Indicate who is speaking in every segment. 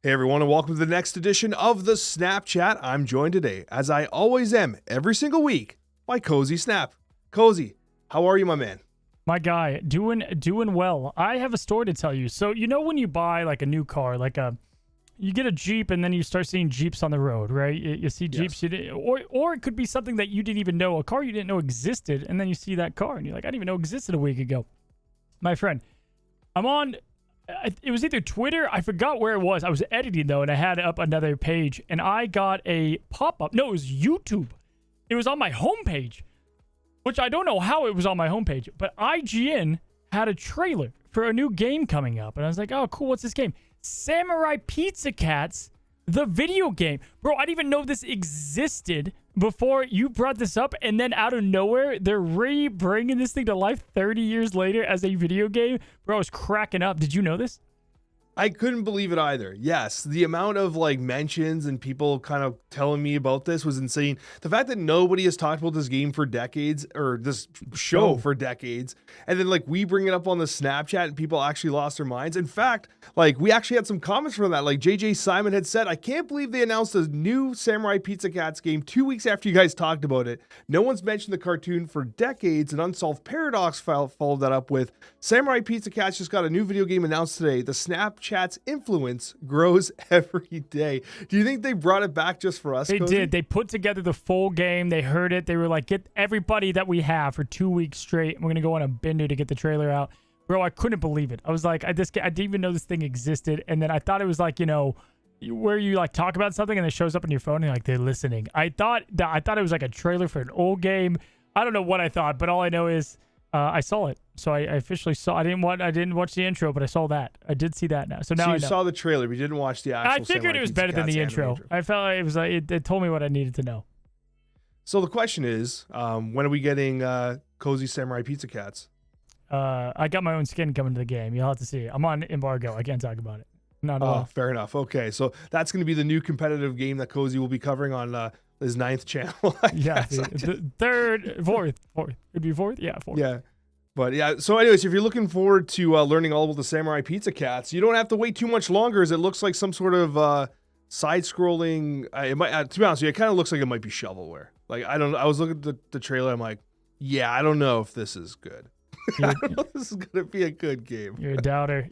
Speaker 1: Hey everyone, and welcome to the next edition of the Snapchat. I'm joined today, as I always am every single week, by Cozy Snap. Cozy, how are you, my man?
Speaker 2: My guy, doing well. I have a story to tell you. So you know when you buy like a new car, you get a Jeep and then you start seeing Jeeps on the road, right? You see Jeeps,
Speaker 1: Yes.
Speaker 2: or it could be something that you didn't even know, a car you didn't know existed, and then you see that car and you're like, I didn't even know existed a week ago. My friend, I'm on. It was either Twitter, I forgot where it was. I was editing though, and I had up another page, and I got a pop-up. No, it was YouTube. It was on my homepage, which I don't know how it was on my homepage, but IGN had a trailer for a new game coming up, and I was like, oh, cool, what's this game? Samurai Pizza Cats, the video game. Bro, I didn't even know this existed before you brought this up, and then out of nowhere, they're bringing this thing to life 30 years later as a video game. Bro, I was cracking up. Did you know this?
Speaker 1: I couldn't believe it either. Yes, the amount of mentions and people kind of telling me about this was insane. The fact that nobody has talked about this game for decades, or this show for decades, and then we bring it up on the Snapchat and people actually lost their minds. In fact, we actually had some comments from that. JJ Simon had said, I can't believe they announced a new Samurai Pizza Cats game 2 weeks after you guys talked about it. No one's mentioned the cartoon for decades. An Unsolved Paradox followed that up with Samurai Pizza Cats just got a new video game announced today. The Snapchat's influence grows every day. Do you think they brought it back just for us?
Speaker 2: They
Speaker 1: Cozy?
Speaker 2: did. They put together the full game. They heard it. They were like, get everybody that we have for 2 weeks straight. We're going to go on a bender to get the trailer out. Bro, I couldn't believe it. I was like, I didn't even know this thing existed. And then I thought it was where you talk about something and it shows up on your phone and they're listening. I thought it was like a trailer for an old game. I don't know what I thought, but all I know is I saw it. So I officially saw. I didn't watch the intro, but I saw that. I did see that now. So now
Speaker 1: you
Speaker 2: I know.
Speaker 1: saw the trailer, but you didn't watch the actual.
Speaker 2: I figured it was better than the intro. I felt like it was it told me what I needed to know.
Speaker 1: So the question is, when are we getting Cozy Samurai Pizza Cats?
Speaker 2: I got my own skin coming to the game. You'll have to see. I'm on embargo. I can't talk about it. Not at all.
Speaker 1: Fair enough. Okay, so that's going to be the new competitive game that Cozy will be covering on his 9th channel.
Speaker 2: Yeah, the third, fourth. It'd be fourth. Yeah, fourth.
Speaker 1: Yeah. But yeah, so anyways, if you're looking forward to learning all about the Samurai Pizza Cats, you don't have to wait too much longer, as it looks like some sort of side-scrolling. It might, to be honest with you, it kind of looks like it might be shovelware. I was looking at the trailer, I'm like, yeah, I don't know if this is good. I don't know if this is gonna be a good game.
Speaker 2: You're a doubter.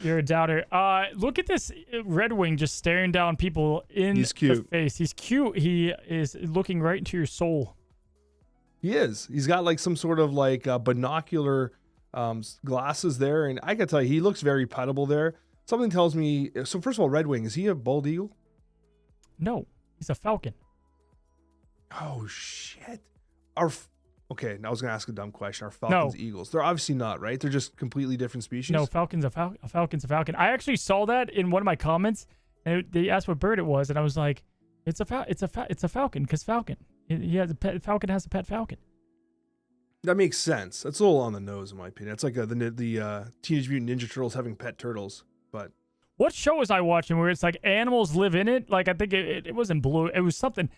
Speaker 2: Look at this Redwing just staring down people in the face. He's cute. He is looking right into your soul.
Speaker 1: He is. He's got some sort of binocular glasses there, and I gotta tell you, he looks very petable there. Something tells me. So first of all, Redwing, is he a bald eagle?
Speaker 2: No, he's a falcon.
Speaker 1: Oh shit. Okay, now I was gonna ask a dumb question. Are falcons eagles? They're obviously not, right? They're just completely different species.
Speaker 2: No, falcon's a falcon. I actually saw that in one of my comments, and they asked what bird it was, and I was like, it's a falcon, because falcon. Falcon has a pet falcon.
Speaker 1: That makes sense. That's a little on the nose, in my opinion. It's like the Teenage Mutant Ninja Turtles having pet turtles. But
Speaker 2: what show was I watching where it's like animals live in it? I think it wasn't Blue. It was something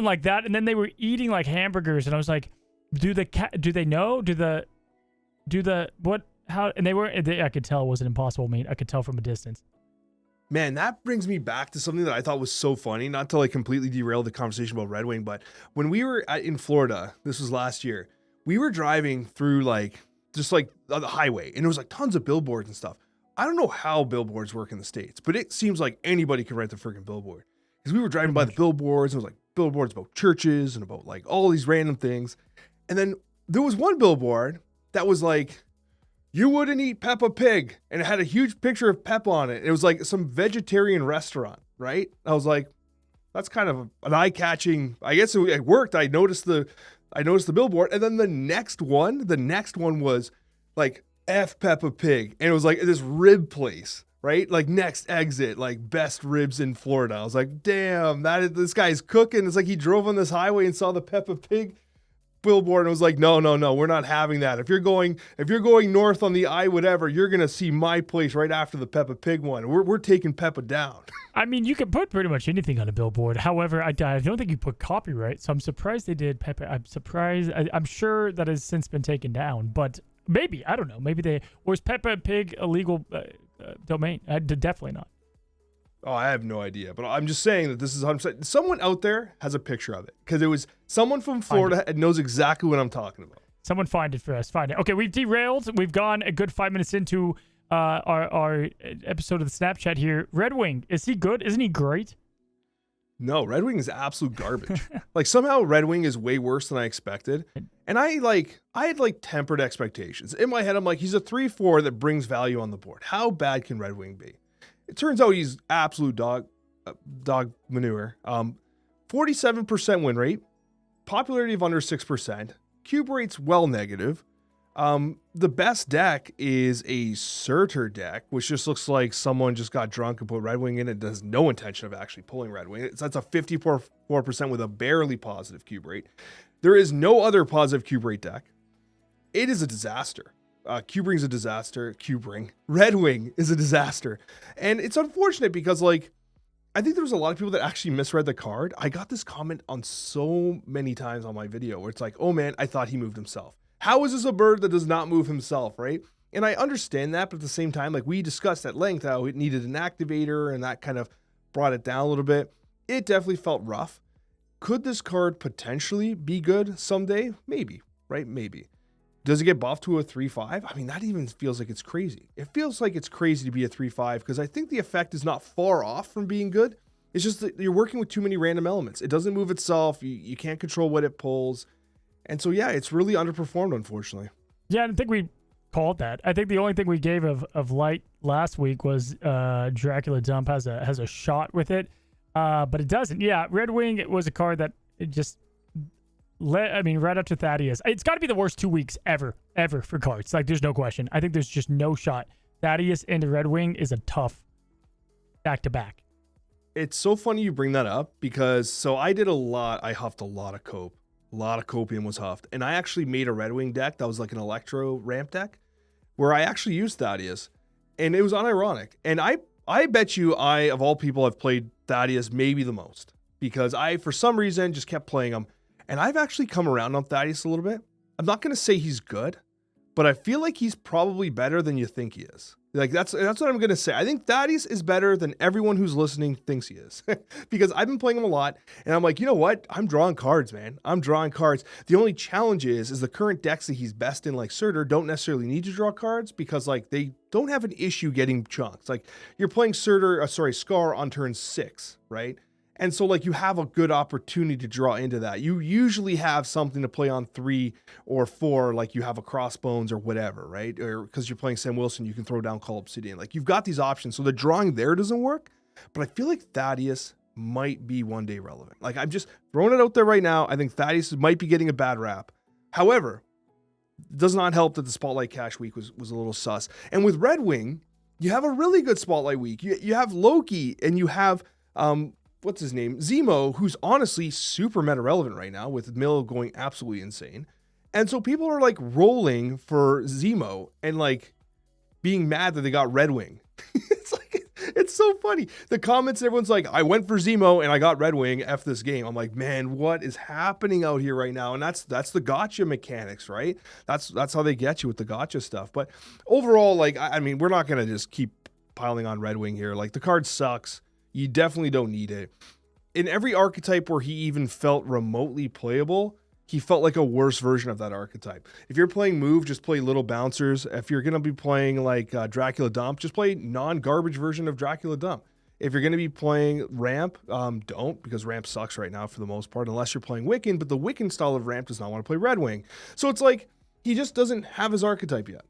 Speaker 2: like that. And then they were eating hamburgers, and I was like, do they know? How? And I could tell it was an impossible meat. I could tell from a distance.
Speaker 1: Man, that brings me back to something that I thought was so funny. Not to completely derail the conversation about Redwing, but when we were in Florida, this was last year. We were driving through the highway, and there was tons of billboards and stuff. I don't know how billboards work in the States, but it seems like anybody can rent a freaking billboard. Because we were driving by the billboards, and it was billboards about churches and about all these random things. And then there was one billboard that was you wouldn't eat Peppa Pig, and it had a huge picture of Peppa on it. It was some vegetarian restaurant, right? I was like, that's kind of an eye-catching. I guess it worked. I noticed the billboard, and then the next one was F Peppa Pig, and it was this rib place, right? Next exit, best ribs in Florida. I was like, damn, this guy's cooking. It's he drove on this highway and saw the Peppa Pig billboard and was like, no, we're not having that. If you're going north on the whatever, you're gonna see my place right after the Peppa Pig one. We're taking Peppa down.
Speaker 2: I mean, you can put pretty much anything on a billboard. However, I don't think you put copyright, so I'm surprised they did Peppa. I'm surprised. I'm sure that has since been taken down, but maybe, I don't know. Maybe or is Peppa Pig a legal domain? Definitely not.
Speaker 1: Oh, I have no idea, but I'm just saying that this is 100%. Someone out there has a picture of it because it was someone from Florida and knows exactly what I'm talking about.
Speaker 2: Someone find it for us. Find it. Okay, we've derailed. We've gone a good 5 minutes into our episode of the Snapchat here. Redwing, is he good? Isn't he great?
Speaker 1: No, Redwing is absolute garbage. Like somehow Redwing is way worse than I expected. And I had tempered expectations. In my head, I'm like, he's a 3-4 that brings value on the board. How bad can Redwing be? It turns out he's absolute dog manure. 47% win rate, popularity of under 6%, cube rate's well negative. The best deck is a Surtur deck, which just looks like someone just got drunk and put Redwing in. It has no intention of actually pulling Redwing. That's a 54% with a barely positive cube rate. There is no other positive cube rate deck. It is a disaster. Cubring's a disaster. Redwing is a disaster. And it's unfortunate because, like, I think there was a lot of people that actually misread the card. I got this comment on so many times on my video where it's like, oh man, I thought he moved himself. How is this a bird that does not move himself, right? And I understand that, but at the same time, like we discussed at length how it needed an activator and that kind of brought it down a little bit. It definitely felt rough. Could this card potentially be good someday? Maybe, right? Maybe. Does it get buffed to a 3-5? I mean, that even feels like it's crazy. It feels like it's crazy to be a 3-5 because I think the effect is not far off from being good. It's just that you're working with too many random elements. It doesn't move itself. You can't control what it pulls. And so, yeah, it's really underperformed, unfortunately.
Speaker 2: Yeah, I don't think we called that. I think the only thing we gave of light last week was Dracula Dump has a shot with it, but it doesn't. Yeah, Redwing, it was a card that it just... right up to Thaddeus. It's got to be the worst 2 weeks ever for cards. Like, there's no question. I think there's just no shot. Thaddeus into Redwing is a tough back-to-back.
Speaker 1: It's so funny you bring that up because, I huffed a lot of cope. A lot of copium was huffed. And I actually made a Redwing deck that was like an Electro ramp deck where I actually used Thaddeus. And it was unironic. And I bet you of all people, have played Thaddeus maybe the most because I, for some reason, just kept playing him. And I've actually come around on Thaddeus a little bit. I'm not going to say he's good, but I feel like he's probably better than you think he is. Like that's what I'm going to say. I think Thaddeus is better than everyone who's listening thinks he is because I've been playing him a lot and I'm like, you know what? I'm drawing cards, man. I'm drawing cards. The only challenge is the current decks that he's best in, like Surtur, don't necessarily need to draw cards because like they don't have an issue getting chunks. Like you're playing Scar on turn 6, right? And so like you have a good opportunity to draw into that. You usually have something to play on 3 or 4, like you have a Crossbones or whatever, right? Or because you're playing Sam Wilson, you can throw down Call Obsidian. Like you've got these options. So the drawing there doesn't work, but I feel like Thaddeus might be one day relevant. Like I'm just throwing it out there right now. I think Thaddeus might be getting a bad rap. However, it does not help that the Spotlight Cash week was a little sus. And with Redwing, you have a really good Spotlight week. You have Loki and you have, what's his name? Zemo, who's honestly super meta relevant right now with Mill going absolutely insane. And so people are like rolling for Zemo and like being mad that they got Redwing. It's so funny. The comments, everyone's like, I went for Zemo and I got Redwing. F this game. I'm like, man, what is happening out here right now? And that's the gotcha mechanics, right? That's how they get you with the gotcha stuff. But overall, like, I mean, we're not going to just keep piling on Redwing here. Like the card sucks. You definitely don't need it. In every archetype where he even felt remotely playable, he felt like a worse version of that archetype. If you're playing Move, just play Little Bouncers. If you're going to be playing like Dracula Dump, just play non-garbage version of Dracula Dump. If you're going to be playing Ramp, don't, because Ramp sucks right now for the most part, unless you're playing Wiccan, but the Wiccan style of Ramp does not want to play Redwing. So it's like, he just doesn't have his archetype yet.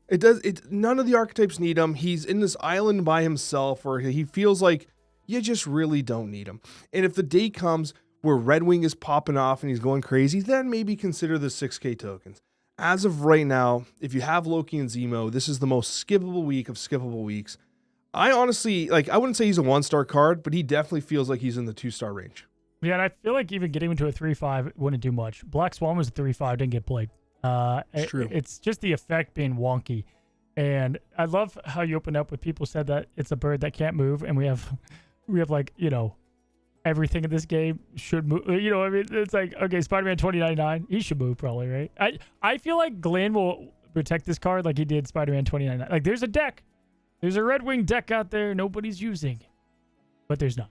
Speaker 1: None of the archetypes need him. He's in this island by himself where he feels like you just really don't need him. And if the day comes where Redwing is popping off and he's going crazy, then maybe consider the 6K tokens. As of right now, if you have Loki and Zemo, this is the most skippable week of skippable weeks. I honestly, like, I wouldn't say he's a 1-star card, but he definitely feels like he's in the 2-star range.
Speaker 2: Yeah, and I feel like even getting him to a 3-5 wouldn't do much. Black Swan was a 3-5, didn't get played.
Speaker 1: It's true.
Speaker 2: It's just the effect being wonky. And I love how you opened up with people said that it's a bird that can't move, and we have like, you know, everything in this game should move. You know, I mean, it's like, okay, Spider-Man 2099, he should move probably, right? I feel like Glenn will protect this card like he did Spider-Man 2099. Like, there's a deck. There's a Redwing deck out there nobody's using. but there's not.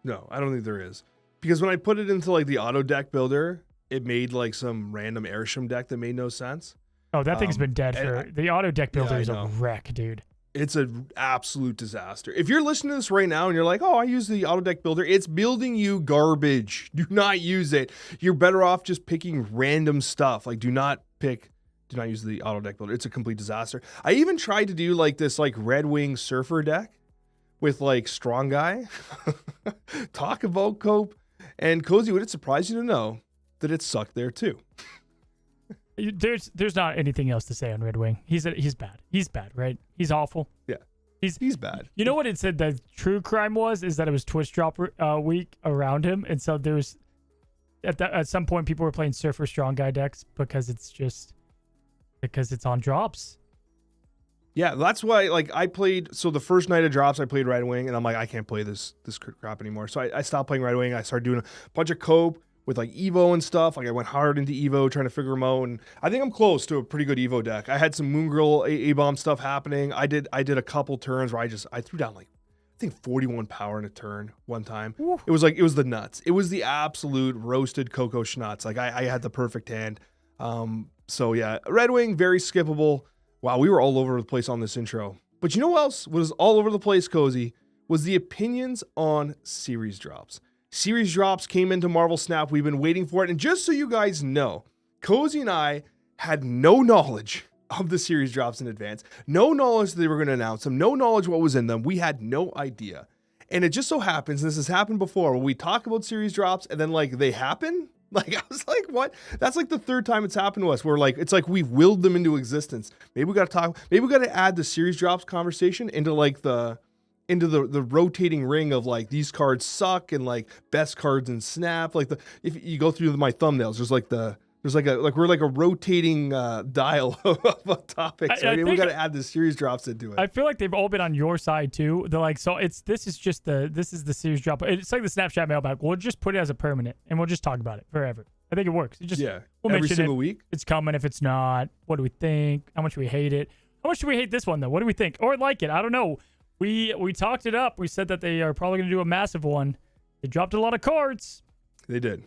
Speaker 1: No, I don't think there is. Because when I put it into like the auto deck builder, it made like some random Airsham deck that made no sense.
Speaker 2: Oh, that thing's been dead for the auto deck builder is a wreck, dude.
Speaker 1: It's an absolute disaster. If you're listening to this right now and you're like, oh, I use the auto deck builder, it's building you garbage. Do not use it. You're better off just picking random stuff. Like do not use the auto deck builder. It's a complete disaster. I even tried to do like this like Redwing surfer deck with like strong guy. Talk about cope. And Cozy, would it surprise you to know that it sucked there too?
Speaker 2: There's not anything else to say on Redwing. He's bad. He's bad, right? He's awful.
Speaker 1: Yeah. He's bad.
Speaker 2: You know what it said the true crime was? Is that it was Twitch drop week around him. And so there was, at some point, people were playing Surfer Strong Guy decks because it's on drops.
Speaker 1: Yeah, that's why, like, so the first night of drops, I played Redwing, and I'm like, I can't play this crap anymore. So I stopped playing Redwing. I started doing a bunch of cope with, like, Evo and stuff. Like, I went hard into Evo, trying to figure them out, and I think I'm close to a pretty good Evo deck. I had some Moon Girl A-bomb stuff happening. I did a couple turns where I threw down, like, I think 41 power in a turn one time. Ooh. It was the nuts. It was the absolute roasted cocoa schnutz. Like, I had the perfect hand. So, yeah, Redwing, very skippable. Wow, we were all over the place on this intro. But you know what else was all over the place, Cozy? Was the opinions on series drops. Series drops came into Marvel Snap. We've been waiting for it. And just so you guys know, Cozy and I had no knowledge of the series drops in advance. No knowledge that they were going to announce them. No knowledge what was in them. We had no idea. And it just so happens, and this has happened before, when we talk about series drops and then like they happen. Like, I was like, what? That's like the third time it's happened to us. We're like, it's like we've willed them into existence. Maybe we got to add the series drops conversation into like the rotating ring of like, these cards suck and like best cards in Snap. Like if you go through my thumbnails, we're like a rotating dial of topics. Right? We got to add the series drops into it.
Speaker 2: I feel like they've all been on your side too. They're like, so this is the series drop. It's like the Snapchat mailbag. We'll just put it as a permanent and we'll just talk about it forever. I think it works. We'll
Speaker 1: every single week.
Speaker 2: It's coming. If it's not, what do we think? How much do we hate it? How much do we hate this one though? What do we think? Or like it? I don't know. We talked it up. We said that they are probably going to do a massive one. They dropped a lot of cards.
Speaker 1: They did.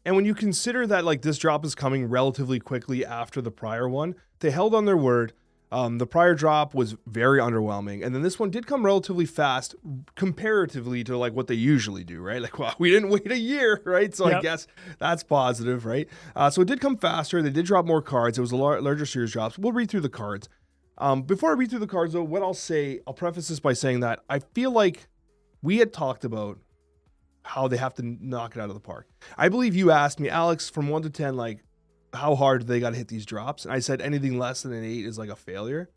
Speaker 1: And when you consider that like this drop is coming relatively quickly after the prior one, they held on their word. The prior drop was very underwhelming. And then this one did come relatively fast comparatively to like what they usually do, right? Like, well, we didn't wait a year, right? So yep. I guess that's positive, right? So it did come faster. They did drop more cards. It was a larger series drops. We'll read through the cards. Before I read through the cards though, what I'll preface this by saying that I feel like we had talked about how they have to knock it out of the park. I believe you asked me, Alex, from 1 to 10, like, how hard do they got to hit these drops? And I said anything less than an 8 is like a failure.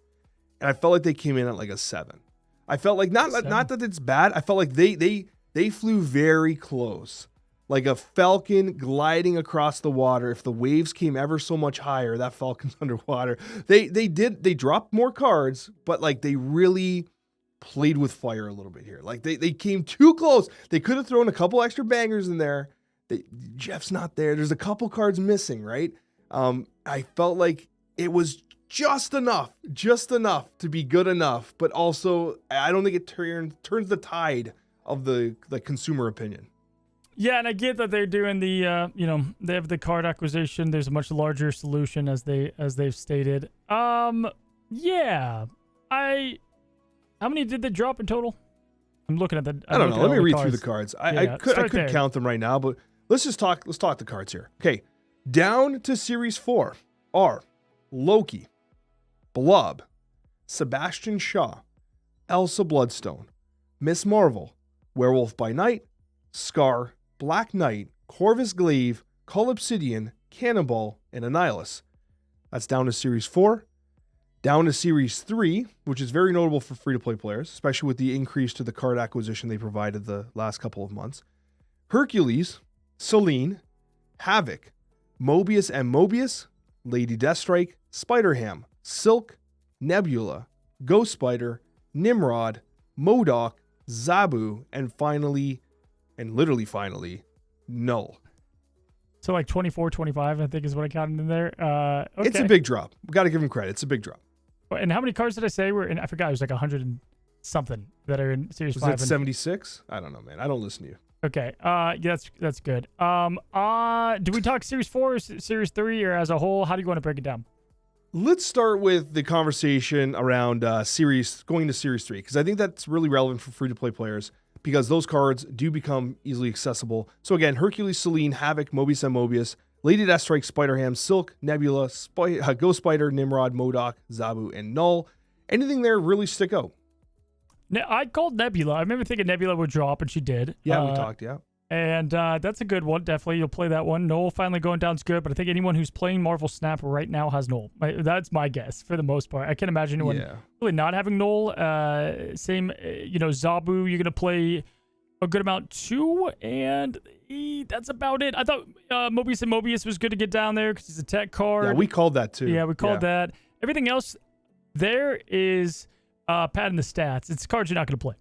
Speaker 1: And I felt like they came in at like a 7. I felt like not that it's bad. I felt like they flew very close, like a falcon gliding across the water. If the waves came ever so much higher, that falcon's underwater. They dropped more cards, but like they really played with fire a little bit here. Like they came too close. They could have thrown a couple extra bangers in there. Jeff's not there. There's a couple cards missing, right? I felt like it was just enough to be good enough, but also I don't think it turns the tide of the consumer opinion.
Speaker 2: Yeah, and I get that they're doing the they have the card acquisition. There's a much larger solution as they've stated. Yeah. How many did they drop in total? I'm looking at the.
Speaker 1: I don't know. Let me read through the cards. I could count them right now, but let's talk the cards here. Okay, down to Series 4 are Loki, Blob, Sebastian Shaw, Elsa Bloodstone, Miss Marvel, Werewolf by Night, Scar, Black Knight, Corvus Glaive, Collapsidian, Cannonball, and Annihilus. That's down to Series 4. Down to Series 3, which is very notable for free-to-play players, especially with the increase to the card acquisition they provided the last couple of months. Hercules, Selene, Havoc, Mobius and Mobius, Lady Deathstrike, Spider-Ham, Silk, Nebula, Ghost Spider, Nimrod, MODOK, Zabu, and literally finally, Null.
Speaker 2: So like 24, 25, I think is what I counted in there. Okay.
Speaker 1: It's a big drop. We got to give him credit. It's a big drop.
Speaker 2: And how many cards did I say were in? I forgot. It was like 100 something that are in Series
Speaker 1: Was
Speaker 2: 5.
Speaker 1: it 76? I don't know, man. I don't listen to you.
Speaker 2: Okay. Yeah, that's good. Do we talk Series 4 or Series 3 or as a whole? How do you want to break it down?
Speaker 1: Let's start with the conversation around going to Series 3, because I think that's really relevant for free-to-play players, because those cards do become easily accessible. So again, Hercules, Selene, Havoc, Mobius and Mobius, Lady Deathstrike, Spider-Ham, Silk, Nebula, Ghost Spider, Nimrod, MODOK, Zabu, and Null. Anything there really stick out?
Speaker 2: I called Nebula. I remember thinking Nebula would drop, and she did.
Speaker 1: Yeah, we talked, yeah.
Speaker 2: And that's a good one. Definitely, you'll play that one. Null finally going down is good, but I think anyone who's playing Marvel Snap right now has Null. That's my guess for the most part. I can't imagine anyone really not having Null. Same, Zabu, you're going to play a good amount too, and that's about it. I thought Mobius and Mobius was good to get down there because he's a tech card.
Speaker 1: Yeah, we called that too.
Speaker 2: Yeah, we called that. Everything else there is padding the stats. It's cards you're not going to play.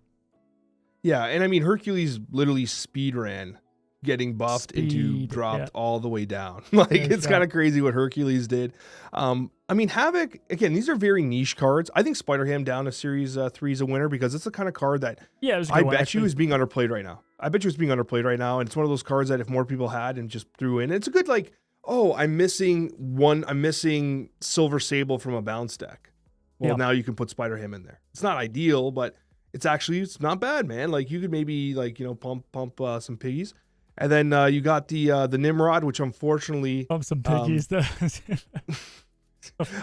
Speaker 1: Yeah, and I mean, Hercules literally speed ran getting buffed into dropped all the way down. It's kind of crazy what Hercules did. I mean, Havoc, again, these are very niche cards. I think Spider-Ham down to Series 3 is a winner, because it's the kind of card that I bet you is being underplayed right now. I bet you it's being underplayed right now, and it's one of those cards that if more people had and just threw in, it's a good, I'm missing Silver Sable from a bounce deck. Well, now you can put Spider-Ham in there. It's not ideal, but it's not bad, man. You could maybe pump some piggies. And then you got the Nimrod, which unfortunately
Speaker 2: pump some piggies.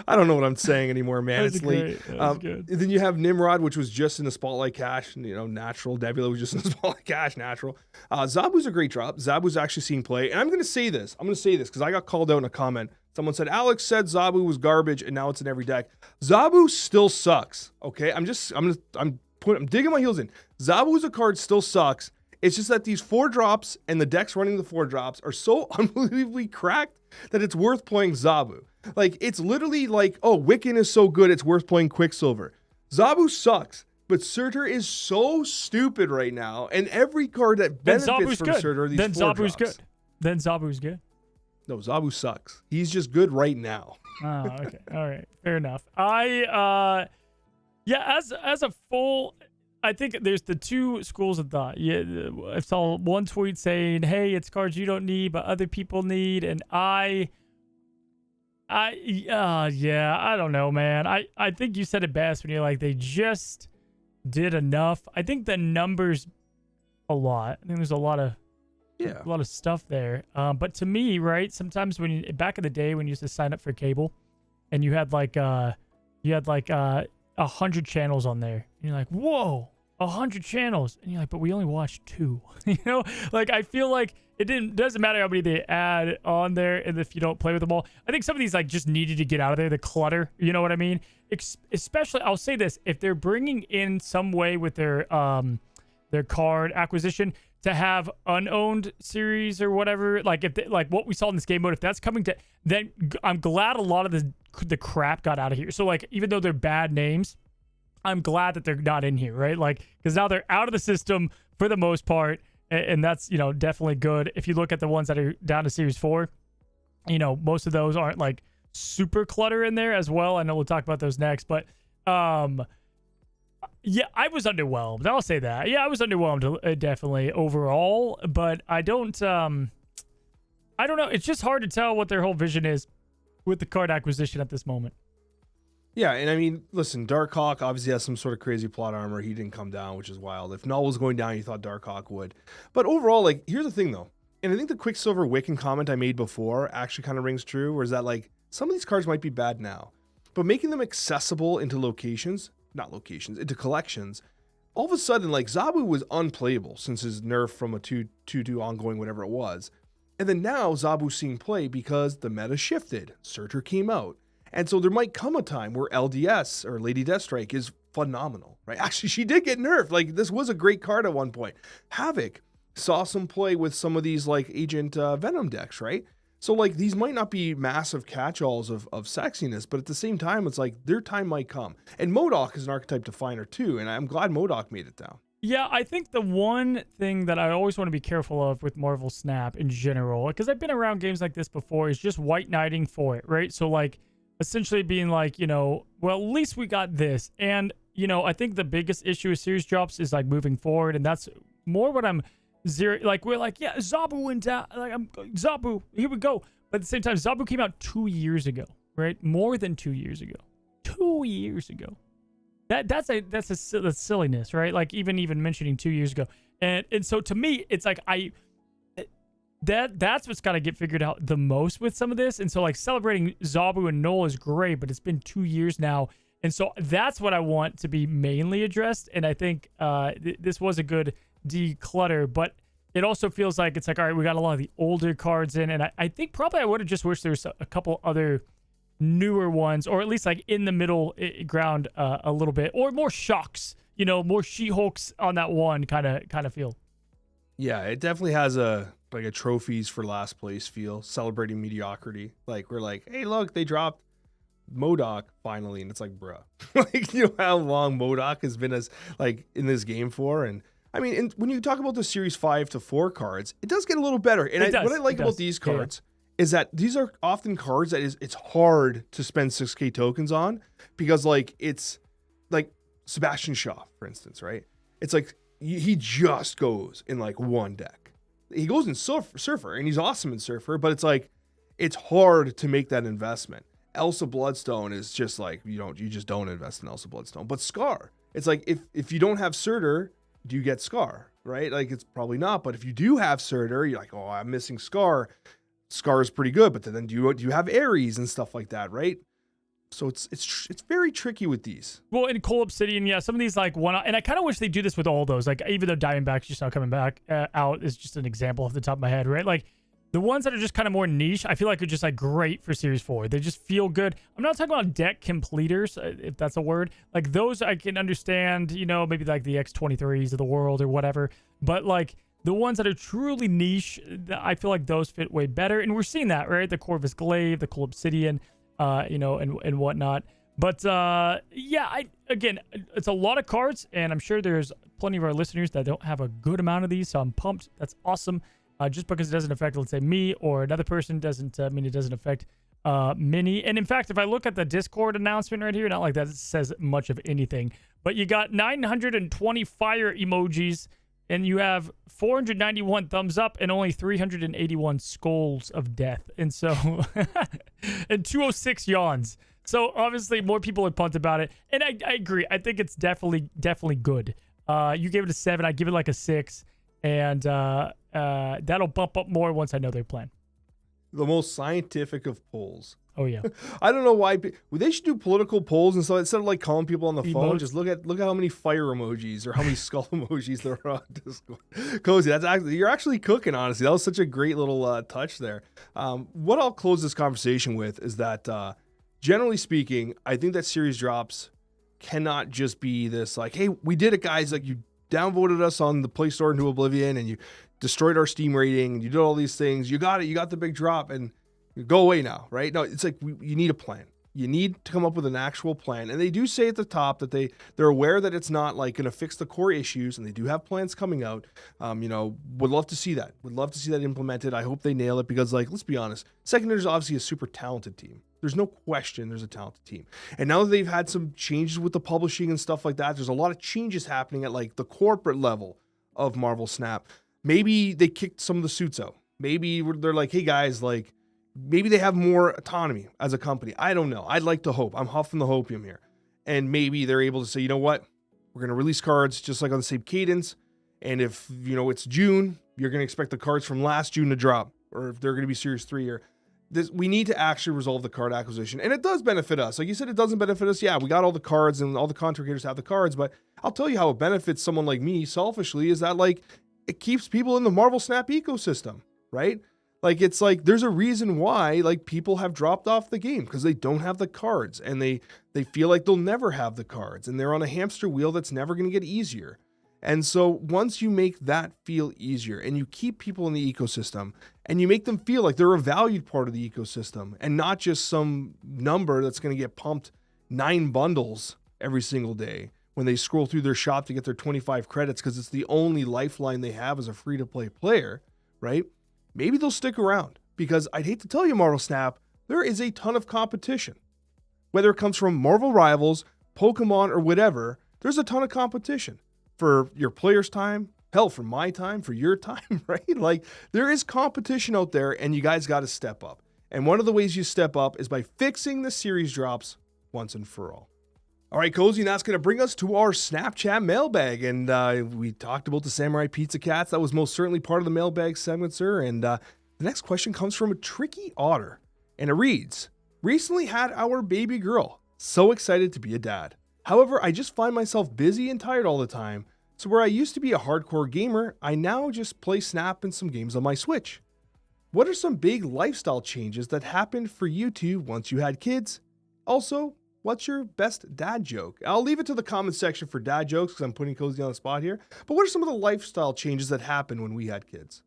Speaker 1: I don't know what I'm saying anymore, man. It's late.
Speaker 2: Good.
Speaker 1: Then you have Nimrod, which was just in the Spotlight Cache, natural. Nebula was just in the Spotlight Cache, natural. Zabu's a great drop. Zabu's actually seeing play. And I'm going to say this because I got called out in a comment. Someone said, Alex said Zabu was garbage and now it's in every deck. Zabu still sucks. Okay. I'm digging my heels in. Zabu as a card still sucks. It's just that these 4-drops and the decks running the 4-drops are so unbelievably cracked that it's worth playing Zabu. It's literally Wiccan is so good, it's worth playing Quicksilver. Zabu sucks, but Surtur is so stupid right now, and every card that benefits from Surtur are these 4-drops.
Speaker 2: Then Zabu's good.
Speaker 1: No, Zabu sucks. He's just good right now.
Speaker 2: Oh, okay. All right. Fair enough. As a full, I think there's the two schools of thought. Yeah, I saw one tweet saying, "Hey, it's cards you don't need, but other people need," and I don't know, man. I think you said it best when you're like, they just did enough. I think the numbers a lot. I think there's a lot of stuff there. But to me, right, sometimes back in the day when you used to sign up for cable and you had 100 channels on there, and you're like, whoa, 100 channels, and you're like, but we only watched 2. I feel like doesn't matter how many they add on there, and if you don't play with them all. I think some of these just needed to get out of there, the clutter, you know what I mean? Especially, I'll say this, if they're bringing in some way with their card acquisition to have unowned series or whatever, if what we saw in this game mode, if that's coming to, then I'm glad a lot of the crap got out of here. So even though they're bad names, I'm glad that they're not in here, right? Because now they're out of the system for the most part, and that's definitely good. If you look at the ones that are down to Series 4, most of those aren't super clutter in there as well. I know we'll talk about those next, but yeah, I was underwhelmed. I'll say that. Yeah, I was underwhelmed definitely overall, but I don't know. It's just hard to tell what their whole vision is with the card acquisition at this moment.
Speaker 1: Yeah, and I mean, listen, Darkhawk obviously has some sort of crazy plot armor. He didn't come down, which is wild. If Null was going down, you thought Darkhawk would. But overall, here's the thing, though. And I think the Quicksilver Wiccan comment I made before actually kind of rings true, where is that, some of these cards might be bad now, but making them accessible into into collections, all of a sudden, Zabu was unplayable since his nerf from a 2/2 ongoing, whatever it was. And then now Zabu's seeing play because the meta shifted. Surtur came out. And so there might come a time where LDS or Lady Deathstrike is phenomenal, right? Actually, she did get nerfed. This was a great card at one point. Havoc saw some play with some of these Agent Venom decks, right? So these might not be massive catch-alls of sexiness, but at the same time, it's their time might come. And MODOK is an archetype definer too, and I'm glad MODOK made it down.
Speaker 2: Yeah, I think the one thing that I always want to be careful of with Marvel Snap in general, because I've been around games like this before, is just white knighting for it, right? So essentially being well, at least we got this. And I think the biggest issue with series drops is like moving forward, and that's more what I'm like. We're like, yeah, Zabu went down. Like, Zabu, here we go. But at the same time, Zabu came out 2 years ago, right? More than 2 years ago. 2 years ago. That's silliness, right? Like even mentioning 2 years ago, and so to me, it's like that's what's got to get figured out the most with some of this. And so like celebrating Zabu and Null is great, but it's been 2 years now, and so that's what I want to be mainly addressed. And I think this was a good declutter, but it also feels like it's like, all right, we got a lot of the older cards in, and I think probably I would have just wished there was a couple other newer ones, or at least like in the middle ground a little bit, or more shocks, more She-Hulks on that one kind of feel.
Speaker 1: Yeah, it definitely has a trophies for last place feel, celebrating mediocrity. Like we're like, hey, look, they dropped MODOK finally, and it's like, bruh, like how long MODOK has been as like in this game for. And I mean, and when you talk about the series 5 to 4 cards, it does get a little better. And what I like about these cards is that these are often cards that it's hard to spend 6K tokens on, because like it's like Sebastian Shaw, for instance, right? It's like he just goes in like one deck. He goes in Surfer, and he's awesome in Surfer, but it's like it's hard to make that investment. Elsa Bloodstone is just like you just don't invest in Elsa Bloodstone. But Scar, it's like if you don't have Surtur, do you get Scar, right? Like it's probably not, but if you do have Surtur, you're like, oh, I'm missing Scar. Scar is pretty good, but then do you have Ares and stuff like that, right? So it's very tricky with these.
Speaker 2: Well, in Coal Obsidian, yeah, some of these like one, and I kind of wish they do this with all those. Like even though Diamondback's just not coming back out is just an example off the top of my head, right? Like the ones that are just kind of more niche, I feel like are just like great for Series 4. They just feel good. I'm not talking about deck completers, if that's a word. Like those I can understand, maybe like the X23s of the world or whatever. But like the ones that are truly niche, I feel like those fit way better. And we're seeing that, right? The Corvus Glaive, the Coal Obsidian, and whatnot. But again, it's a lot of cards, and I'm sure there's plenty of our listeners that don't have a good amount of these, so I'm pumped. That's awesome. Just because it doesn't affect, let's say, me or another person doesn't mean it doesn't affect many. And in fact, if I look at the Discord announcement right here, not like that it says much of anything, but you got 920 fire emojis, and you have 491 thumbs up and only 381 skulls of death. And so, and 206 yawns. So obviously more people are pumped about it. And I agree. I think it's definitely good. You gave it a 7. I give it like a 6. And that'll bump up more once I know their plan.
Speaker 1: The most scientific of polls.
Speaker 2: Oh yeah.
Speaker 1: I don't know why they should do political polls, and so instead of like calling people on the phone, just look at how many fire emojis or how many skull emojis there are on Discord. Cozy, you're actually cooking, honestly. That was such a great little touch there. What I'll close this conversation with is that generally speaking, I think that series drops cannot just be this like, hey, we did it, guys. Like you downvoted us on the Play Store into oblivion, and you destroyed our Steam rating, and you did all these things. You got it. You got the big drop, and you go away now, right? No, it's like you need a plan. You need to come up with an actual plan. And they do say at the top that they're aware that it's not like going to fix the core issues, and they do have plans coming out. Would love to see that. Would love to see that implemented. I hope they nail it because, like, let's be honest, Secondary is obviously a super talented team. There's no question there's a talented team. And now that they've had some changes with the publishing and stuff like that, there's a lot of changes happening at like the corporate level of Marvel Snap. Maybe they kicked some of the suits out. Maybe they're like, hey guys, like maybe they have more autonomy as a company. I don't know. I'd like to hope. I'm huffing the hopium here. And maybe they're able to say, you know what? We're going to release cards just like on the same cadence. And if, it's June, you're going to expect the cards from last June to drop. Or if they're going to be Series 3 or we need to actually resolve the card acquisition. And it does benefit us. Like you said, it doesn't benefit us. Yeah, we got all the cards and all the content creators have the cards. But I'll tell you how it benefits someone like me selfishly is that like it keeps people in the Marvel Snap ecosystem, right? Like it's like there's a reason why like people have dropped off the game because they don't have the cards and they feel like they'll never have the cards and they're on a hamster wheel that's never going to get easier. And so once you make that feel easier and you keep people in the ecosystem and you make them feel like they're a valued part of the ecosystem and not just some number that's going to get pumped 9 bundles every single day when they scroll through their shop to get their 25 credits because it's the only lifeline they have as a free-to-play player, right? Maybe they'll stick around because I'd hate to tell you, Marvel Snap, there is a ton of competition. Whether it comes from Marvel Rivals, Pokemon, or whatever, there's a ton of competition for your player's time, hell, for my time, for your time, right? Like there is competition out there and you guys got to step up. And one of the ways you step up is by fixing the series drops once and for all. All right, Cozy, and that's going to bring us to our Snapchat mailbag. And we talked about the Samurai Pizza Cats. That was most certainly part of the mailbag segment, sir. And the next question comes from a Tricky Otter. And it reads, recently had our baby girl. So excited to be a dad. However, I just find myself busy and tired all the time. So where I used to be a hardcore gamer, I now just play Snap and some games on my Switch. What are some big lifestyle changes that happened for you two once you had kids? Also, what's your best dad joke? I'll leave it to the comment section for dad jokes because I'm putting Cozy on the spot here. But what are some of the lifestyle changes that happened when we had kids?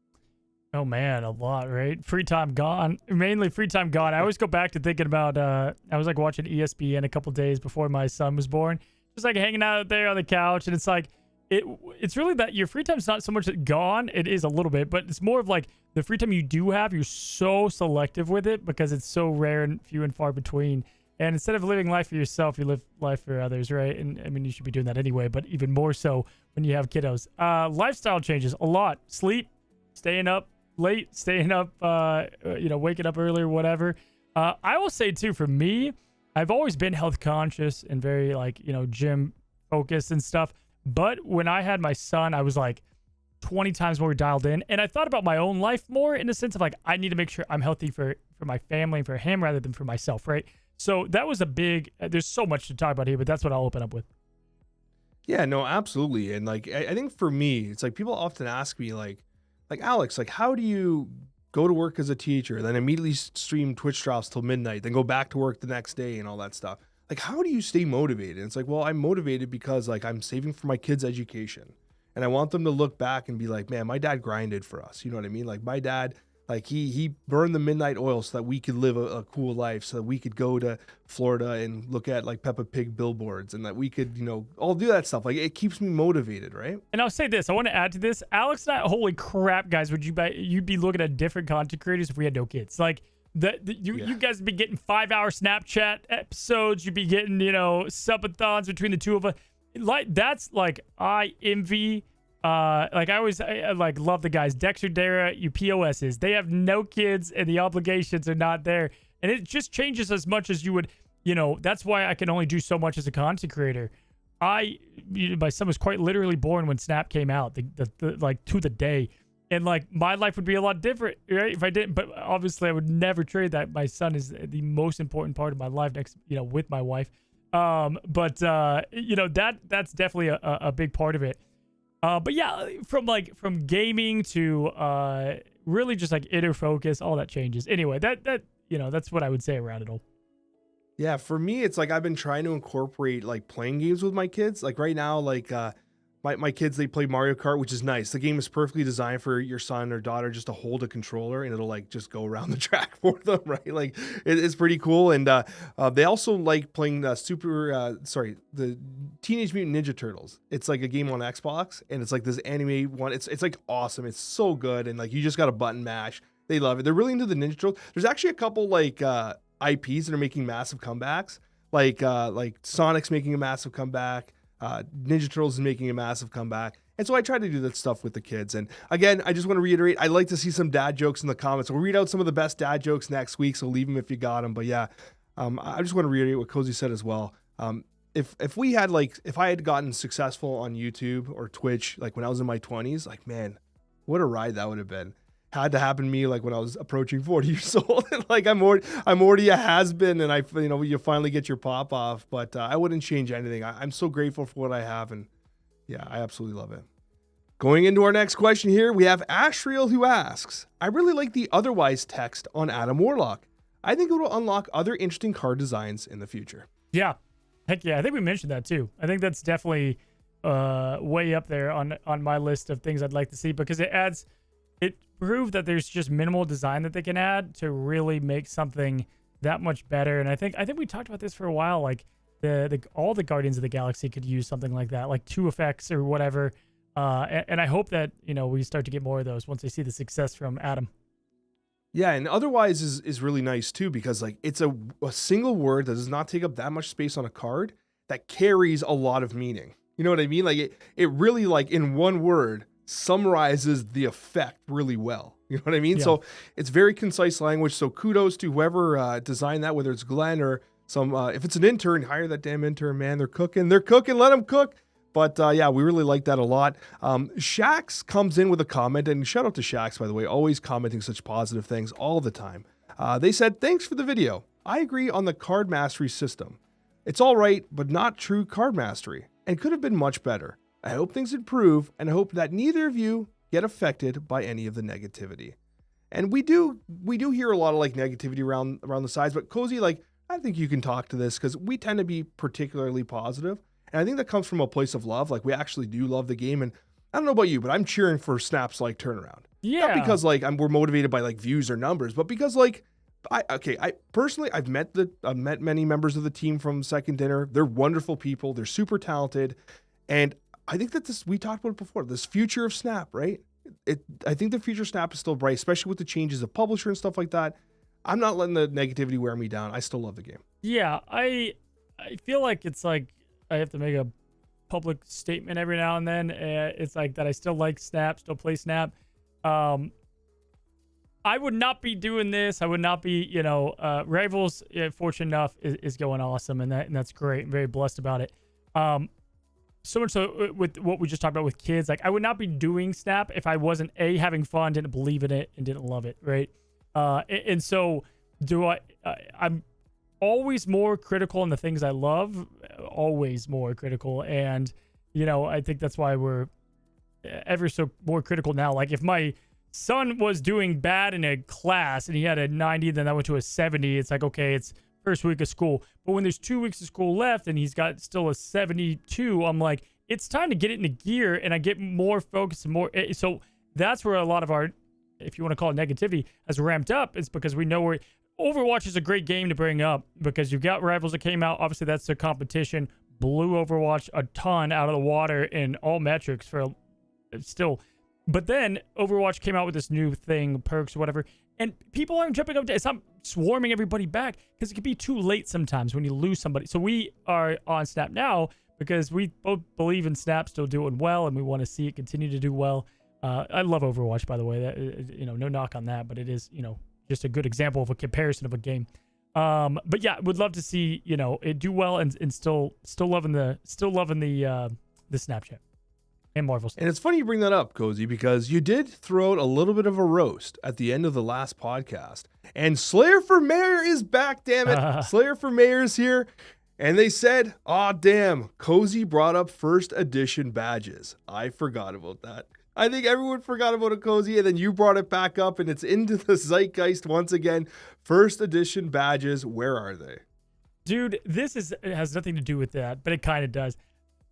Speaker 2: Oh man, a lot, right? Free time gone. Mainly free time gone. I always go back to thinking about I was like watching ESPN a couple days before my son was born. Just like hanging out there on the couch, and it's like it's really that your free time's not so much gone. It is a little bit, but it's more of like the free time you do have, you're so selective with it because it's so rare and few and far between. And instead of living life for yourself, you live life for others, right? And I mean, you should be doing that anyway, but even more so when you have kiddos. Lifestyle changes a lot. Sleep, staying up late, staying up, waking up early or whatever. I will say too, for me, I've always been health conscious and very gym focused and stuff. But when I had my son, I was like 20 times more dialed in. And I thought about my own life more in the sense of like, I need to make sure I'm healthy for my family and for him rather than for myself, right? So that was a big, there's so much to talk about here, but that's what I'll open up with.
Speaker 1: Yeah, no, absolutely. And like, I think for me, it's like people often ask me like Alex, like, how do you go to work as a teacher, then immediately stream Twitch drops till midnight, then go back to work the next day and all that stuff? Like, how do you stay motivated? And it's like, well, I'm motivated because like I'm saving for my kids' education and I want them to look back and be like, man, my dad grinded for us. You know what I mean? Like my dad, like he burned the midnight oil so that we could live a cool life, so that we could go to Florida and look at like Peppa Pig billboards and that we could, all do that stuff. Like it keeps me motivated, right?
Speaker 2: And I'll say this, I want to add to this. Alex and I, holy crap, guys, you'd be looking at different content creators if we had no kids. Like you guys would be getting 5-hour Snapchat episodes. You'd be getting, subathons between the two of us. Like that's like I envy. I love the guys, Dexter, Dara, you POSs. They have no kids and the obligations are not there. And it just changes as much as you would, that's why I can only do so much as a content creator. My son was quite literally born when Snap came out, like to the day. And like my life would be a lot different, right? If I didn't, but obviously I would never trade that. My son is the most important part of my life next, with my wife. That's definitely a big part of it. But yeah, from gaming to really just like inner focus, all that changes. Anyway, that's what I would say around it all.
Speaker 1: Yeah, for me, it's like I've been trying to incorporate like playing games with my kids. Like right now, like my kids, they play Mario Kart, which is nice. The game is perfectly designed for your son or daughter just to hold a controller and it'll like just go around the track for them, right? Like it's pretty cool. And they also like playing the Teenage Mutant Ninja Turtles. It's like a game on Xbox and it's like this anime one. It's like awesome. It's so good. And like you just got a button mash. They love it. They're really into the Ninja Turtles. There's actually a couple like IPs that are making massive comebacks. Like Sonic's making a massive comeback. Ninja Turtles is making a massive comeback. And so I try to do that stuff with the kids. And again, I just want to reiterate, I'd like to see some dad jokes in the comments. We'll read out some of the best dad jokes next week, so leave them if you got them. But yeah, I just want to reiterate what Cozy said as well. If I had gotten successful on YouTube or Twitch, like when I was in my 20s, like, man, what a ride that would have been. Had to happen to me like when I was approaching 40 years old. Like I'm already a has-been, and you finally get your pop off. But I wouldn't change anything. I'm so grateful for what I have, and yeah, I absolutely love it. Going into our next question here, we have Ashriel who asks, I really like the otherwise text on Adam Warlock. I think it will unlock other interesting card designs in the future.
Speaker 2: Yeah, heck yeah. I think we mentioned that too. I think that's definitely way up there on my list of things I'd like to see, because it proved that there's just minimal design that they can add to really make something that much better. And I think we talked about this for a while, like all the Guardians of the Galaxy could use something like that, like 2 effects or whatever. And I hope that, we start to get more of those once they see the success from Adam.
Speaker 1: Yeah, and otherwise is really nice too, because like it's a single word that does not take up that much space on a card that carries a lot of meaning. You know what I mean? Like it really, like, in one word summarizes the effect really well. You know what I mean?
Speaker 2: Yeah.
Speaker 1: So it's very concise language. So kudos to whoever designed that, whether it's Glenn or some, if it's an intern, hire that damn intern, man. They're cooking, let them cook. But yeah, we really like that a lot. Shax comes in with a comment, and shout out to Shax, by the way, always commenting such positive things all the time. They said, thanks for the video. I agree on the card mastery system. It's all right, but not true card mastery, and could have been much better. I hope things improve, and I hope that neither of you get affected by any of the negativity. And we do hear a lot of like negativity around the sides, but Cozy, like, I think you can talk to this because we tend to be particularly positive. And I think that comes from a place of love. Like, we actually do love the game. And I don't know about you, but I'm cheering for Snap's like turnaround.
Speaker 2: Yeah.
Speaker 1: Not because like we're motivated by like views or numbers, but because like I personally, I've met many members of the team from Second Dinner. They're wonderful people. They're super talented. And I think that we talked about it before, this future of Snap, right? I think the future of Snap is still bright, especially with the changes of publisher and stuff like that. I'm not letting the negativity wear me down. I still love the game. Yeah,
Speaker 2: I feel like it's like I have to make a public statement every now and then. It's like that I still like Snap, still play Snap. I would not be doing this. I would not be, Rivals, fortunate enough, is going awesome, and that's great. I'm very blessed about it. So much so with what we just talked about with kids, like I would not be doing Snap if I wasn't having fun, didn't believe in it, and didn't love it, right? And so I'm always more critical in the things I love, always more critical. And, I think that's why we're ever so more critical now. Like if my son was doing bad in a class and he had a 90, then that went to a 70. It's like, okay, it's first week of school. But when there's 2 weeks of school left and he's got still a 72, I'm like, it's time to get it into gear, and I get more focused and more. So that's where a lot of our, if you want to call it negativity, has ramped up. It's because we know Overwatch is a great game to bring up because you've got Rivals that came out. Obviously, that's the competition. Blew Overwatch a ton out of the water in all metrics for still. But then Overwatch came out with this new thing, perks or whatever, and people aren't jumping up. It's not swarming everybody back because it can be too late sometimes when you lose somebody. So we are on Snap now because we both believe in Snap still doing well, and we want to see it continue to do well. I love Overwatch, by the way. That, no knock on that, but it is, just a good example of a comparison of a game. But yeah, would love to see, it do well and still loving the Snapchat and Marvel's.
Speaker 1: And it's funny you bring that up, Cozy, because you did throw out a little bit of a roast at the end of the last podcast. And Slayer for Mayor is back, damn it. Slayer for Mayor is here. And they said, "Aw, damn, Cozy brought up first edition badges. I forgot about that." I think everyone forgot about it, Cozy, and then you brought it back up, and it's into the zeitgeist once again. First edition badges, where are they?
Speaker 2: Dude, it has nothing to do with that, but it kind of does.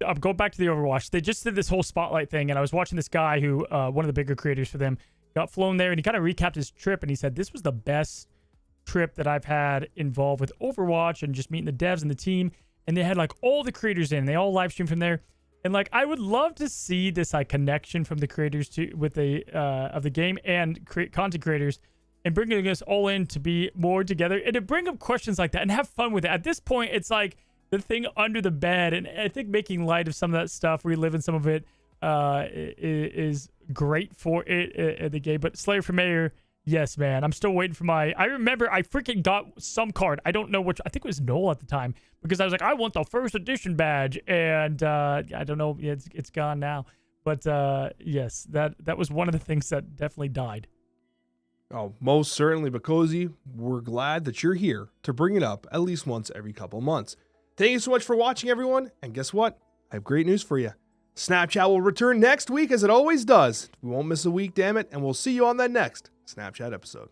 Speaker 2: I'll go back to the Overwatch. They just did this whole spotlight thing, and I was watching this guy who, one of the bigger creators for them, got flown there, and he kind of recapped his trip, and he said, this was the best trip that I've had involved with Overwatch and just meeting the devs and the team, and they had like all the creators in. They all live stream from there. And like, I would love to see this like connection from the creators with the of the game and content creators, and bringing us all in to be more together and to bring up questions like that and have fun with it. At this point, it's like the thing under the bed, and I think making light of some of that stuff, reliving some of it, is great for it the game. But Slayer for Mayor, yes, man, I'm still waiting for I remember I freaking got some card. I don't know which. I think it was Noel at the time, because I was like, I want the first edition badge, and I don't know. It's gone now. But yes, that was one of the things that definitely died.
Speaker 1: Oh, most certainly. But Cozy, we're glad that you're here to bring it up at least once every couple months. Thank you so much for watching, everyone. And guess what? I have great news for you. Snapchat will return next week, as it always does. We won't miss a week, damn it. And we'll see you on that next Snapchat episode.